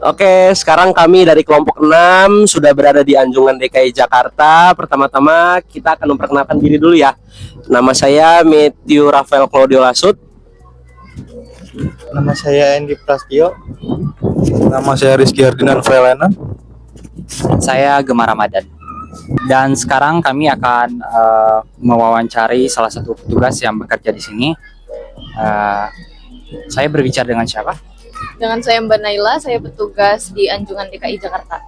Oke, sekarang kami dari kelompok 6 sudah berada di Anjungan DKI Jakarta. Pertama-tama kita akan memperkenalkan diri dulu ya. Nama saya Matthew Rafael Claudio Lasut. Nama saya Endi Prastio. Nama saya Rizky Hardinan Velena. Saya Gemma Ramadan. Dan sekarang kami akan mewawancari salah satu petugas yang bekerja di sini. Saya berbicara dengan siapa? Dengan saya Mbak Naila, saya petugas di Anjungan DKI Jakarta.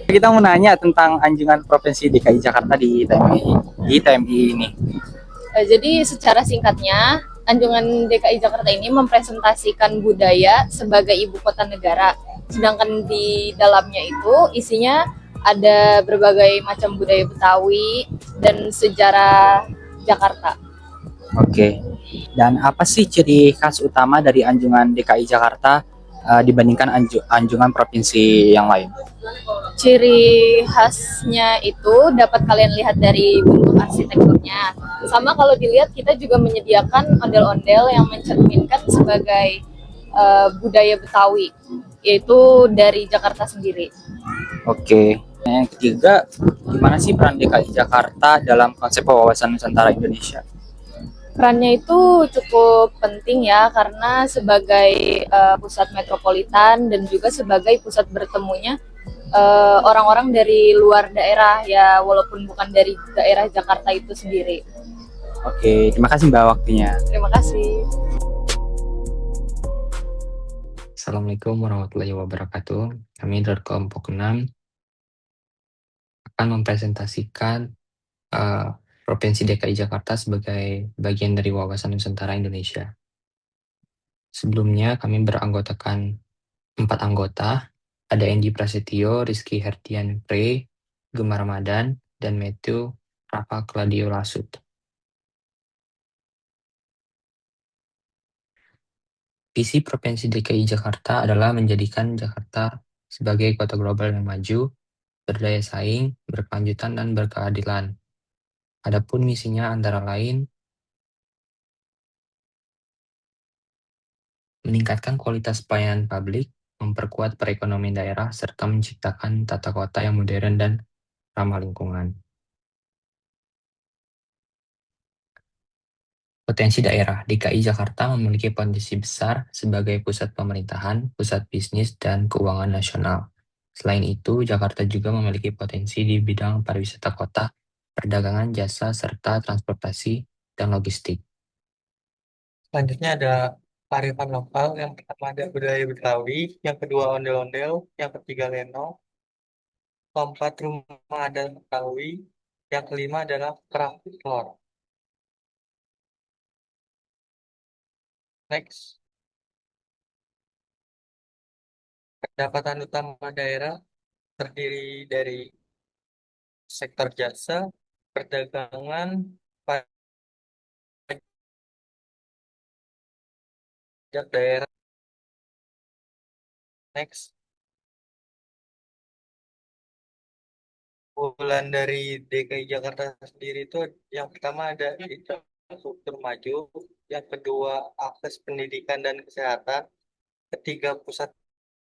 Kita mau nanya tentang Anjungan Provinsi DKI Jakarta di TMI ini. Jadi secara singkatnya, Anjungan DKI Jakarta ini mempresentasikan budaya sebagai ibu kota negara. Sedangkan di dalamnya itu isinya ada berbagai macam budaya Betawi dan sejarah Jakarta. Oke. Dan apa sih ciri khas utama dari Anjungan DKI Jakarta dibandingkan Anjungan provinsi yang lain? Ciri khasnya itu dapat kalian lihat dari bentuk arsitekturnya. Sama kalau dilihat kita juga menyediakan ondel-ondel yang mencerminkan sebagai budaya Betawi, yaitu dari Jakarta sendiri. Oke. Yang ketiga, gimana sih peran DKI Jakarta dalam konsep wawasan Nusantara Indonesia? Perannya itu cukup penting ya, karena sebagai pusat metropolitan dan juga sebagai pusat bertemunya orang-orang dari luar daerah ya, walaupun bukan dari daerah Jakarta itu sendiri. Oke, terima kasih Mbak waktunya. Terima kasih. Assalamualaikum warahmatullahi wabarakatuh. Kami dari kelompok 6 akan mempresentasikan Provinsi DKI Jakarta sebagai bagian dari wawasan Nusantara Indonesia. Sebelumnya kami beranggotakan 4 anggota, ada Endi Prasetyo, Rizky Herdian Pre, Gemma Ramadan, dan Matthew Rafa Claudio Lasut. Visi Provinsi DKI Jakarta adalah menjadikan Jakarta sebagai kota global yang maju, berdaya saing, berkelanjutan, dan berkeadilan. Adapun misinya antara lain meningkatkan kualitas pelayanan publik, memperkuat perekonomian daerah, serta menciptakan tata kota yang modern dan ramah lingkungan. Potensi daerah DKI Jakarta memiliki potensi besar sebagai pusat pemerintahan, pusat bisnis, dan keuangan nasional. Selain itu, Jakarta juga memiliki potensi di bidang pariwisata kota, perdagangan jasa, serta transportasi dan logistik. Selanjutnya ada kearifan lokal. Yang pertama ada budaya Betawi, yang kedua ondel-ondel, yang ketiga lenong, keempat rumah adat Betawi, yang kelima adalah kerak telur. Next, pendapatan utama daerah terdiri dari sektor jasa, perdagangan, pajak daerah. Next, bulan dari DKI Jakarta sendiri itu yang pertama ada infrastruktur maju, yang kedua akses pendidikan dan kesehatan, ketiga pusat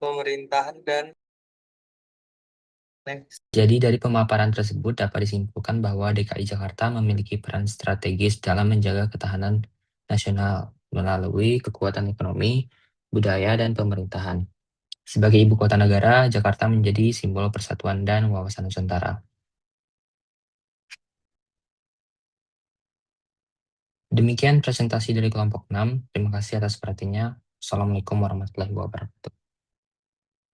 pemerintahan, dan next. Jadi dari pemaparan tersebut dapat disimpulkan bahwa DKI Jakarta memiliki peran strategis dalam menjaga ketahanan nasional melalui kekuatan ekonomi, budaya, dan pemerintahan. Sebagai ibu kota negara, Jakarta menjadi simbol persatuan dan wawasan Nusantara. Demikian presentasi dari kelompok 6. Terima kasih atas perhatiannya. Assalamualaikum warahmatullahi wabarakatuh.